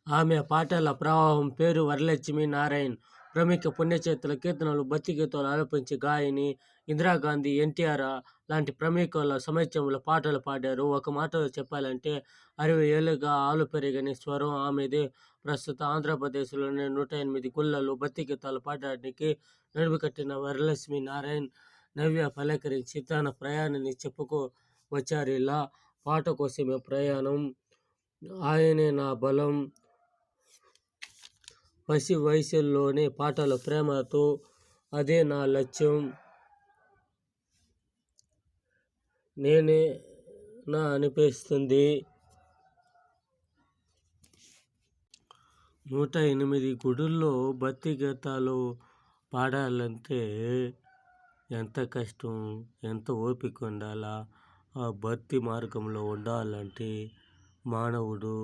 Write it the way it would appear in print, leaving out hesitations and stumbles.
ఆమె పాటల ప్రవాహం పేరు వరలక్ష్మి నారాయణ్. ప్రముఖ పుణ్యక్షేత్రాల కీర్తనలు, భక్తి గీతాలు ఆలపించే గాయని. ఇందిరాగాంధీ, ఎన్టీఆర్ లాంటి ప్రముఖుల సమక్షంలో పాటలు పాడారు. ఒక మాటలో చెప్పాలంటే 60 ఏళ్లుగా ఆలుపెరగని స్వరం ఆమెదే. ప్రస్తుతం ఆంధ్రప్రదేశ్లోని 108 గుళ్లలో భక్తి గీతాలు పాడడానికి నడుంకట్టిన వరలక్ష్మి నారాయణ్ నవ్య పలకరించి తన ప్రయాణాన్ని చెప్పుకొచ్చారిలా. పాట కోసమే ప్రయాణం, ఆయనే నా బలం, పసి వయసులోనే పాటల ప్రేమతో, అదే నా లక్ష్యం, నేనేనా అనిపిస్తుంది. 108 గుడుల్లో భక్తి గీతాలు పాడాలంటే ఎంత కష్టం, ఎంత ఓపిక ఉండాలా. ఆ భక్తి మార్గంలో ఉండాలంటే మానవుడు